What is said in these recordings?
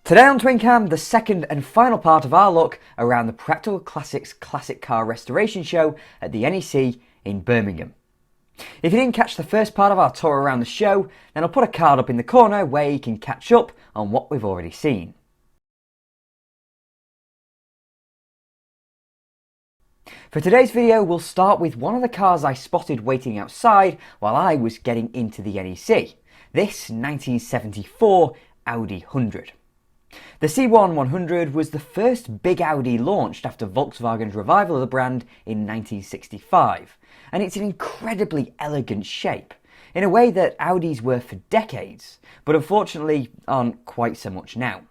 Today on Twin Cam, the second and final part of our look around the Practical Classics Classic Car Restoration Show at the NEC in Birmingham. If you didn't catch the first part of our tour around the show, then I'll put a card up in the corner where you can catch up on what we've already seen. For today's video, we'll start with one of the cars I spotted waiting outside while I was getting into the NEC, this 1974 Audi 100. The C1 100 was the first big Audi launched after Volkswagen's revival of the brand in 1965, and it's an incredibly elegant shape, in a way that Audis were for decades, but unfortunately aren't quite so much now.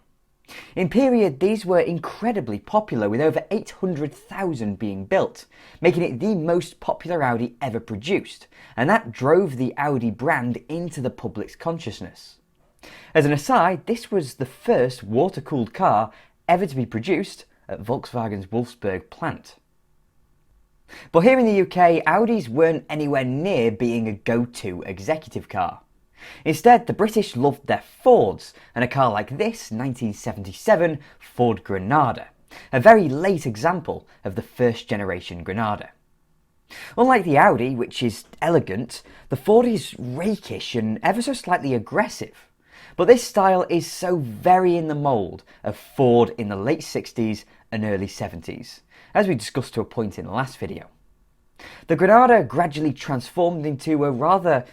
In period, these were incredibly popular, with over 800,000 being built, making it the most popular Audi ever produced, and that drove the Audi brand into the public's consciousness. As an aside, this was the first water-cooled car ever to be produced at Volkswagen's Wolfsburg plant. But here in the UK, Audis weren't anywhere near being a go-to executive car. Instead, the British loved their Fords, and a car like this 1977 Ford Granada, a very late example of the first generation Granada. Unlike the Audi, which is elegant, the Ford is rakish and ever so slightly aggressive. But this style is so very in the mould of Ford in the late 60s and early 70s, as we discussed to a point in the last video. The Granada gradually transformed into a rather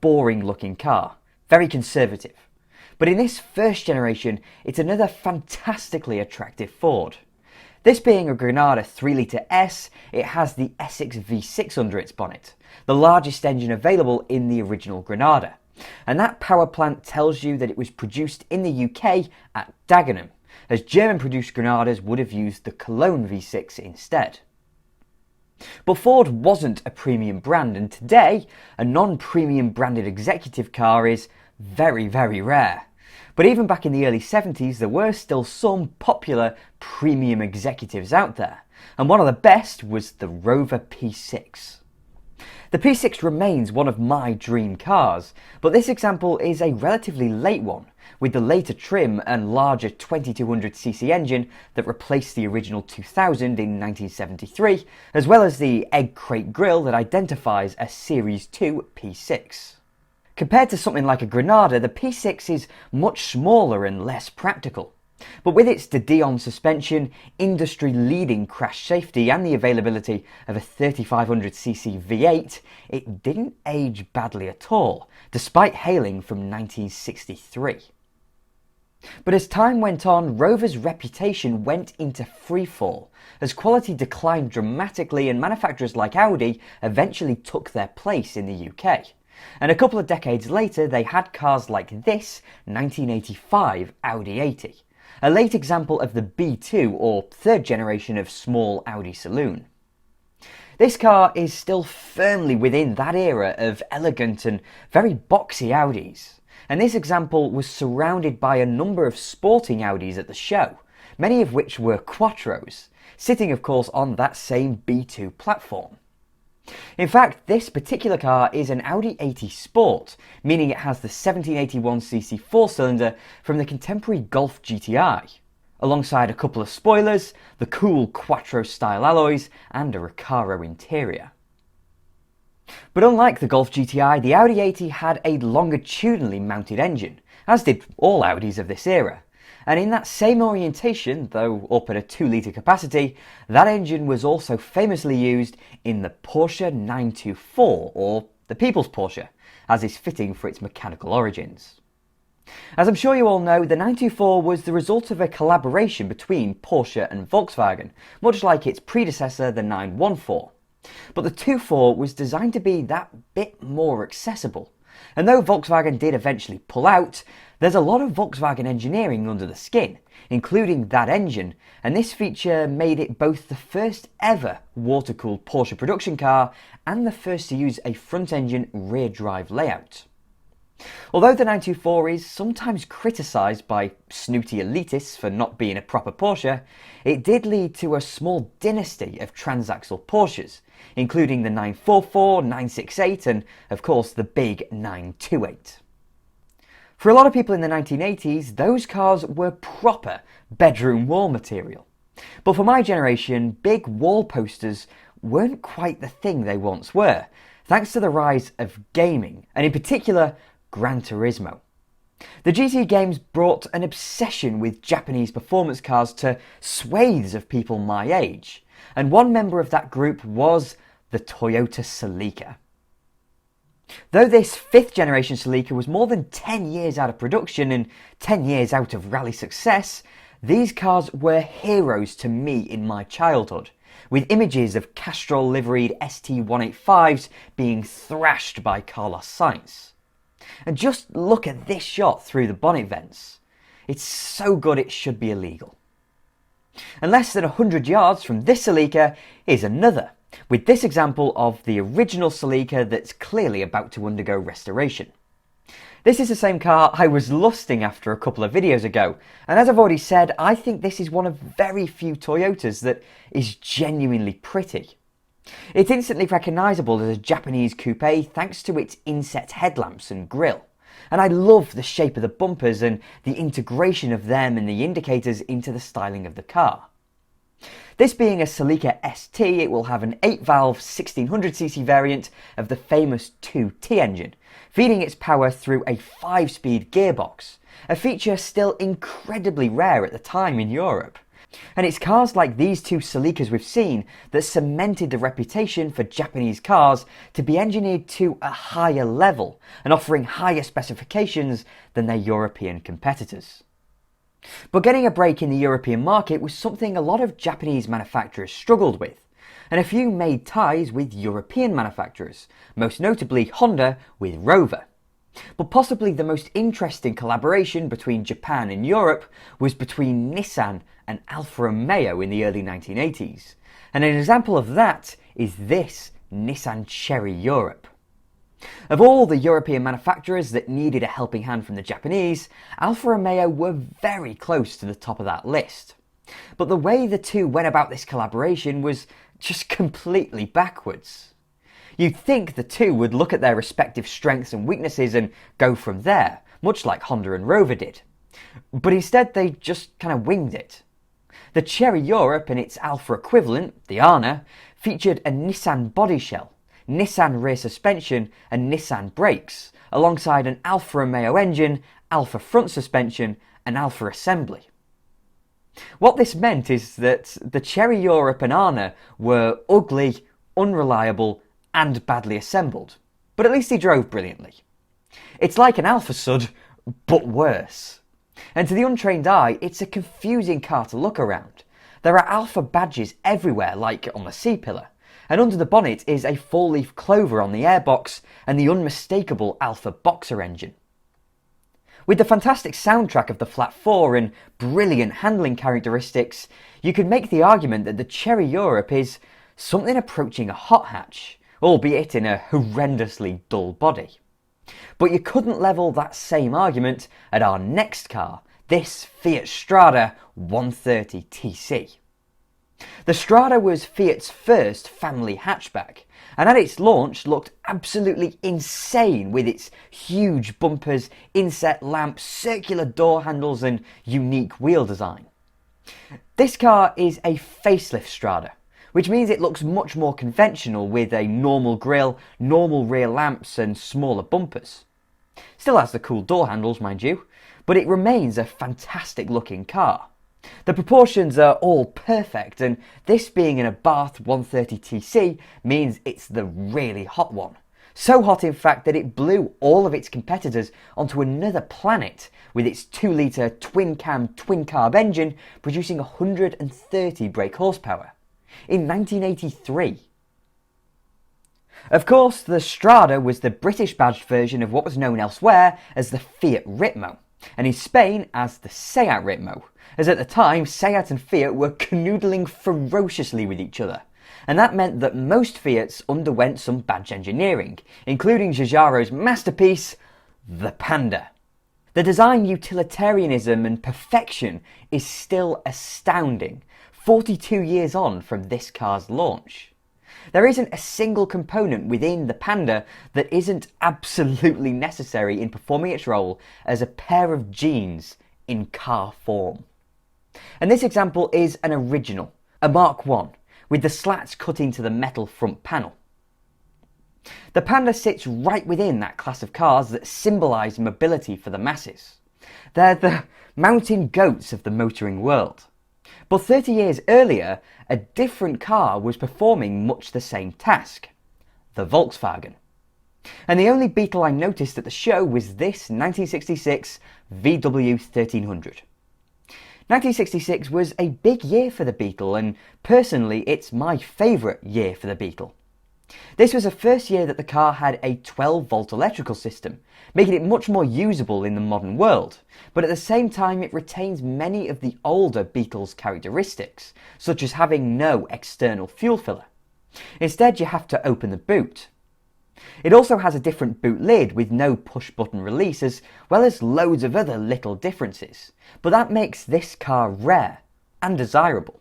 boring looking car, very conservative. But in this first generation, it's another fantastically attractive Ford. This being a Granada 3-litre S, it has the Essex V6 under its bonnet, the largest engine available in the original Granada. And that power plant tells you that it was produced in the UK at Dagenham, as German-produced Granadas would have used the Cologne V6 instead. But Ford wasn't a premium brand, and today a non-premium branded executive car is very, very rare. But even back in the early 70s, there were still some popular premium executives out there, and one of the best was the Rover P6. The P6 remains one of my dream cars, but this example is a relatively late one, with the later trim and larger 2200cc engine that replaced the original 2000 in 1973, as well as the egg crate grille that identifies a Series 2 P6. Compared to something like a Granada, the P6 is much smaller and less practical. But with its de Dion suspension, industry-leading crash safety and the availability of a 3500cc V8, it didn't age badly at all, despite hailing from 1963. But as time went on, Rover's reputation went into freefall, as quality declined dramatically and manufacturers like Audi eventually took their place in the UK. And a couple of decades later, they had cars like this 1985 Audi 80. A late example of the B2 or third generation of small Audi saloon. This car is still firmly within that era of elegant and very boxy Audis, and this example was surrounded by a number of sporting Audis at the show, many of which were Quattros, sitting of course on that same B2 platform. In fact, this particular car is an Audi 80 Sport, meaning it has the 1781cc 4-cylinder from the contemporary Golf GTI, alongside a couple of spoilers, the cool Quattro-style alloys, and a Recaro interior. But unlike the Golf GTI, the Audi 80 had a longitudinally mounted engine, as did all Audis of this era. And in that same orientation, though up at a 2-litre capacity, that engine was also famously used in the Porsche 924, or the People's Porsche, as is fitting for its mechanical origins. As I'm sure you all know, the 924 was the result of a collaboration between Porsche and Volkswagen, much like its predecessor, the 914. But the 24 was designed to be that bit more accessible. And though Volkswagen did eventually pull out, there's a lot of Volkswagen engineering under the skin, including that engine, and this feature made it both the first ever water-cooled Porsche production car and the first to use a front-engine rear-drive layout. Although the 924 is sometimes criticised by snooty elitists for not being a proper Porsche, it did lead to a small dynasty of transaxle Porsches, including the 944, 968 and of course the big 928. For a lot of people in the 1980s, those cars were proper bedroom wall material. But for my generation, big wall posters weren't quite the thing they once were, thanks to the rise of gaming, and in particular, Gran Turismo. The GT games brought an obsession with Japanese performance cars to swathes of people my age, and one member of that group was the Toyota Celica. Though this 5th generation Celica was more than 10 years out of production and 10 years out of rally success, these cars were heroes to me in my childhood, with images of Castrol liveried ST185s being thrashed by Carlos Sainz. And just look at this shot through the bonnet vents. It's so good it should be illegal. And less than 100 yards from this Celica is another, with this example of the original Celica that's clearly about to undergo restoration. This is the same car I was lusting after a couple of videos ago, and as I've already said, I think this is one of very few Toyotas that is genuinely pretty. It's instantly recognisable as a Japanese coupe thanks to its inset headlamps and grille, and I love the shape of the bumpers and the integration of them and the indicators into the styling of the car. This being a Celica ST, it will have an 8-valve 1600cc variant of the famous 2T engine, feeding its power through a 5-speed gearbox, a feature still incredibly rare at the time in Europe. And it's cars like these two Celicas we've seen that cemented the reputation for Japanese cars to be engineered to a higher level and offering higher specifications than their European competitors. But getting a break in the European market was something a lot of Japanese manufacturers struggled with, and a few made ties with European manufacturers, most notably Honda with Rover. But possibly the most interesting collaboration between Japan and Europe was between Nissan and Alfa Romeo in the early 1980s, and an example of that is this Nissan Cherry Europe. Of all the European manufacturers that needed a helping hand from the Japanese, Alfa Romeo were very close to the top of that list. But the way the two went about this collaboration was just completely backwards. You'd think the two would look at their respective strengths and weaknesses and go from there, much like Honda and Rover did. But instead they just kind of winged it. The Cherry Europe and its Alfa equivalent, the Arna, featured a Nissan body shell, Nissan rear suspension and Nissan brakes, alongside an Alfa Romeo engine, Alfa front suspension and Alfa assembly. What this meant is that the Cherry Europe and Arna were ugly, unreliable and badly assembled, but at least he drove brilliantly. It's like an Alfa Sud, but worse. And to the untrained eye, it's a confusing car to look around. There are Alfa badges everywhere, like on the C-pillar, and under the bonnet is a 4-leaf clover on the airbox and the unmistakable Alfa Boxer engine. With the fantastic soundtrack of the Flat 4 and brilliant handling characteristics, you could make the argument that the Cherry Europe is something approaching a hot hatch, albeit in a horrendously dull body. But you couldn't level that same argument at our next car, this Fiat Strada 130TC. The Strada was Fiat's first family hatchback, and at its launch looked absolutely insane with its huge bumpers, inset lamps, circular door handles and unique wheel design. This car is a facelift Strada, which means it looks much more conventional with a normal grille, normal rear lamps and smaller bumpers. Still has the cool door handles, mind you, but it remains a fantastic looking car. The proportions are all perfect, and this being an Abarth 130TC means it's the really hot one. So hot in fact that it blew all of its competitors onto another planet with its 2-litre twin-cam twin-carb engine producing 130 brake horsepower in 1983. Of course, the Strada was the British badged version of what was known elsewhere as the Fiat Ritmo, and in Spain as the Seat Ritmo, as at the time Seat and Fiat were canoodling ferociously with each other, and that meant that most Fiats underwent some badge engineering, including Giugiaro's masterpiece, the Panda. The design utilitarianism and perfection is still astounding, 42 years on from this car's launch. There isn't a single component within the Panda that isn't absolutely necessary in performing its role as a pair of jeans in car form. And this example is an original, a Mk1, with the slats cut into the metal front panel. The Panda sits right within that class of cars that symbolise mobility for the masses. They're the mountain goats of the motoring world. But 30 years earlier, a different car was performing much the same task, the Volkswagen. And the only Beetle I noticed at the show was this 1966 VW 1300. 1966 was a big year for the Beetle, and personally it's my favourite year for the Beetle. This was the first year that the car had a 12-volt electrical system, making it much more usable in the modern world, but at the same time it retains many of the older Beetle's characteristics, such as having no external fuel filler. Instead, you have to open the boot. It also has a different boot lid with no push-button release, as well as loads of other little differences, but that makes this car rare and desirable.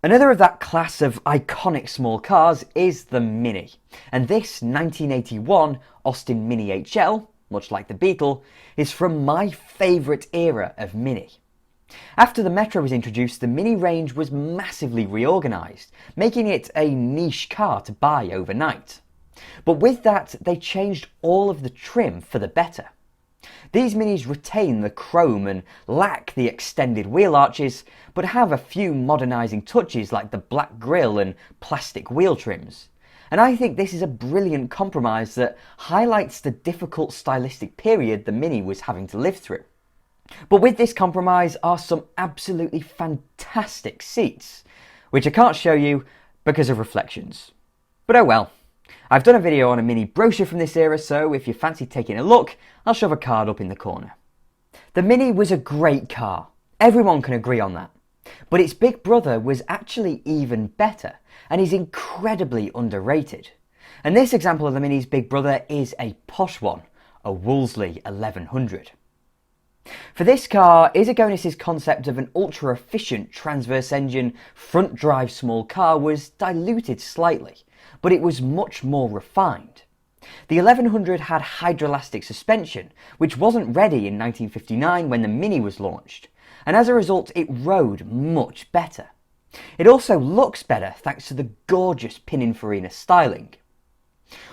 Another of that class of iconic small cars is the Mini, and this 1981 Austin Mini HL, much like the Beetle, is from my favourite era of Mini. After the Metro was introduced, the Mini range was massively reorganised, making it a niche car to buy overnight. But with that, they changed all of the trim for the better. These Minis retain the chrome and lack the extended wheel arches, but have a few modernising touches like the black grille and plastic wheel trims. And I think this is a brilliant compromise that highlights the difficult stylistic period the Mini was having to live through. But with this compromise are some absolutely fantastic seats, which I can't show you because of reflections. But oh well. I've done a video on a Mini brochure from this era, so if you fancy taking a look, I'll shove a card up in the corner. The Mini was a great car, everyone can agree on that. But its big brother was actually even better, and is incredibly underrated. And this example of the Mini's big brother is a posh one, a Wolseley 1100. For this car, Izagonis's concept of an ultra-efficient transverse engine front drive small car was diluted slightly, but it was much more refined. The 1100 had hydroelastic suspension, which wasn't ready in 1959 when the Mini was launched, and as a result it rode much better. It also looks better thanks to the gorgeous Pininfarina styling.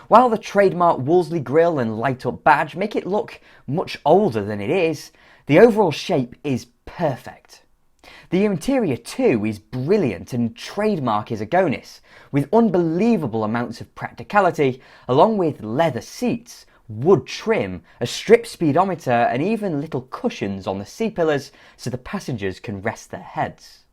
While the trademark Wolseley grille and light up badge make it look much older than it is, the overall shape is perfect. The interior too is brilliant and trademark Izagonis, with unbelievable amounts of practicality, along with leather seats, wood trim, a strip speedometer and even little cushions on the C-pillars so the passengers can rest their heads.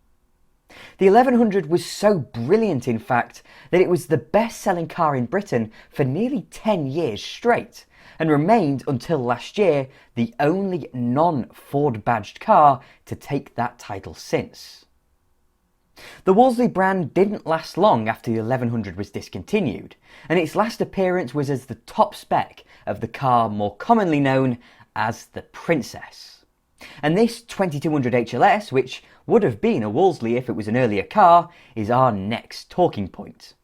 The 1100 was so brilliant in fact that it was the best-selling car in Britain for nearly 10 years straight, and remained until last year the only non-Ford badged car to take that title since. The Wolseley brand didn't last long after the 1100 was discontinued, and its last appearance was as the top spec of the car more commonly known as the Princess. And this 2200 HLS, which would have been a Wolseley if it was an earlier car, is our next talking point.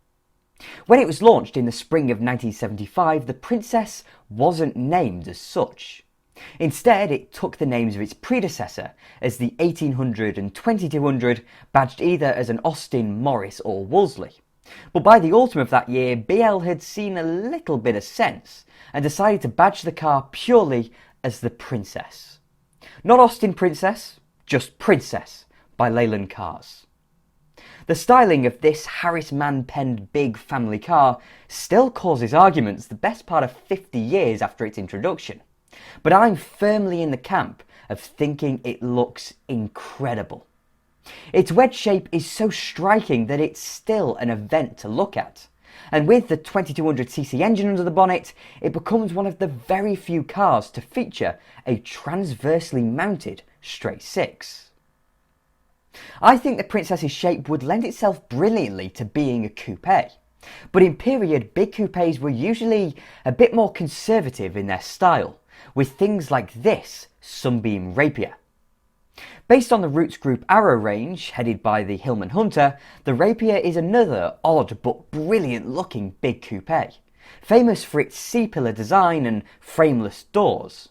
When it was launched in the spring of 1975, the Princess wasn't named as such. Instead, it took the names of its predecessor, as the 1800 and 2200 badged either as an Austin, Morris or Wolseley. But by the autumn of that year, BL had seen a little bit of sense and decided to badge the car purely as the Princess. Not Austin Princess, just Princess by Leyland Cars. The styling of this Harris man-penned big family car still causes arguments the best part of 50 years after its introduction, but I'm firmly in the camp of thinking it looks incredible. Its wedge shape is so striking that it's still an event to look at, and with the 2200cc engine under the bonnet, it becomes one of the very few cars to feature a transversely mounted straight six. I think the Princess's shape would lend itself brilliantly to being a coupe, but in period big coupes were usually a bit more conservative in their style, with things like this Sunbeam Rapier. Based on the Roots Group Arrow range, headed by the Hillman Hunter, the Rapier is another odd but brilliant looking big coupe, famous for its C-pillar design and frameless doors.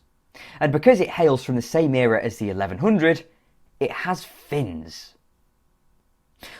And because it hails from the same era as the 1100, it has fins.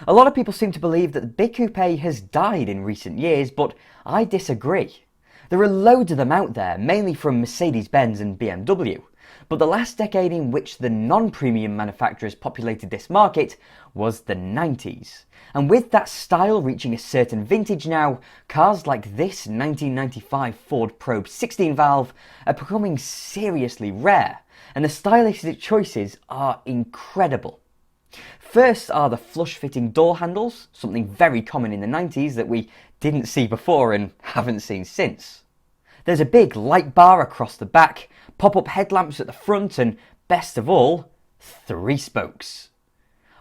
A lot of people seem to believe that the big coupe has died in recent years, but I disagree. There are loads of them out there, mainly from Mercedes-Benz and BMW, but the last decade in which the non-premium manufacturers populated this market was the 90s. And with that style reaching a certain vintage now, cars like this 1995 Ford Probe 16-valve are becoming seriously rare, and the stylistic choices are incredible. First are the flush-fitting door handles, something very common in the 90s that we didn't see before and haven't seen since. There's a big light bar across the back, pop-up headlamps at the front, and best of all, 3 spokes.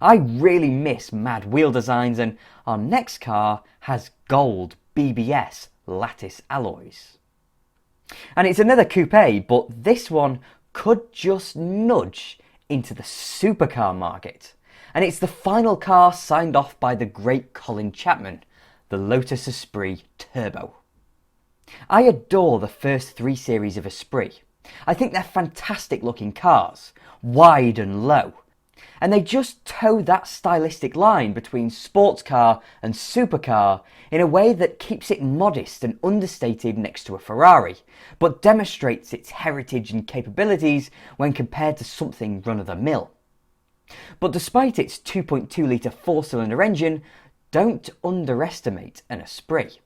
I really miss mad wheel designs, and our next car has gold BBS lattice alloys. And it's another coupe, but this one could just nudge into the supercar market. And it's the final car signed off by the great Colin Chapman, the Lotus Esprit Turbo. I adore the first 3 series of Esprit. I think they're fantastic looking cars, wide and low, and they just toe that stylistic line between sports car and supercar in a way that keeps it modest and understated next to a Ferrari, but demonstrates its heritage and capabilities when compared to something run-of-the-mill. But despite its 2.2 litre 4-cylinder engine, don't underestimate an Esprit.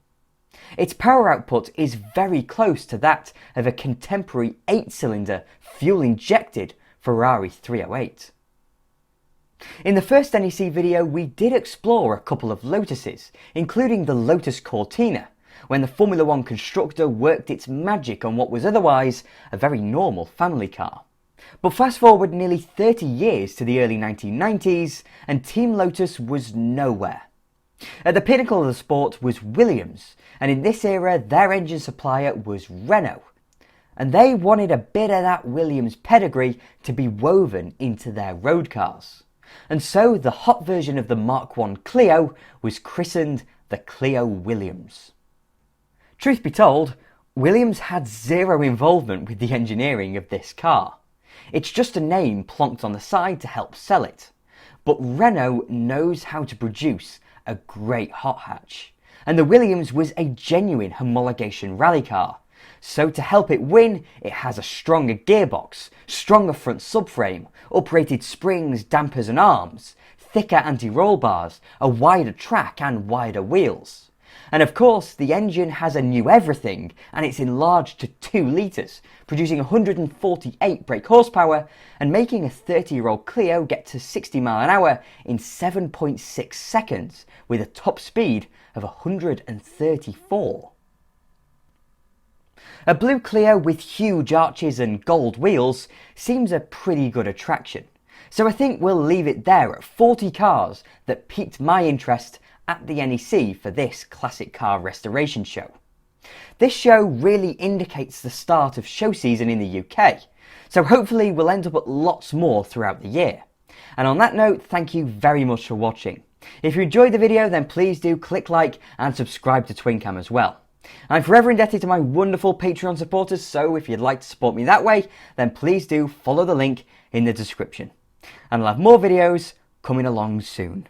Its power output is very close to that of a contemporary 8-cylinder fuel-injected Ferrari 308. In the first NEC video we did explore a couple of Lotuses, including the Lotus Cortina, when the Formula 1 constructor worked its magic on what was otherwise a very normal family car. But fast forward nearly 30 years to the early 1990s and Team Lotus was nowhere. At the pinnacle of the sport was Williams, and in this era their engine supplier was Renault. And they wanted a bit of that Williams pedigree to be woven into their road cars. And so the hot version of the Mk1 Clio was christened the Clio Williams. Truth be told, Williams had zero involvement with the engineering of this car. It's just a name plonked on the side to help sell it. But Renault knows how to produce a great hot hatch, and the Williams was a genuine homologation rally car. So to help it win, it has a stronger gearbox, stronger front subframe, uprated springs, dampers and arms, thicker anti-roll bars, a wider track and wider wheels. And of course the engine has a new everything, and it's enlarged to 2 litres, producing 148 brake horsepower and making a 30-year-old Clio get to 60 mph in 7.6 seconds with a top speed of 134. A blue Clio with huge arches and gold wheels seems a pretty good attraction, so I think we'll leave it there at 40 cars that piqued my interest at the NEC for this classic car restoration show. This show really indicates the start of show season in the UK, so hopefully we'll end up at lots more throughout the year. And on that note, thank you very much for watching. If you enjoyed the video then please do click like and subscribe to TwinCam as well. I'm forever indebted to my wonderful Patreon supporters, so if you'd like to support me that way then please do follow the link in the description. And I'll have more videos coming along soon.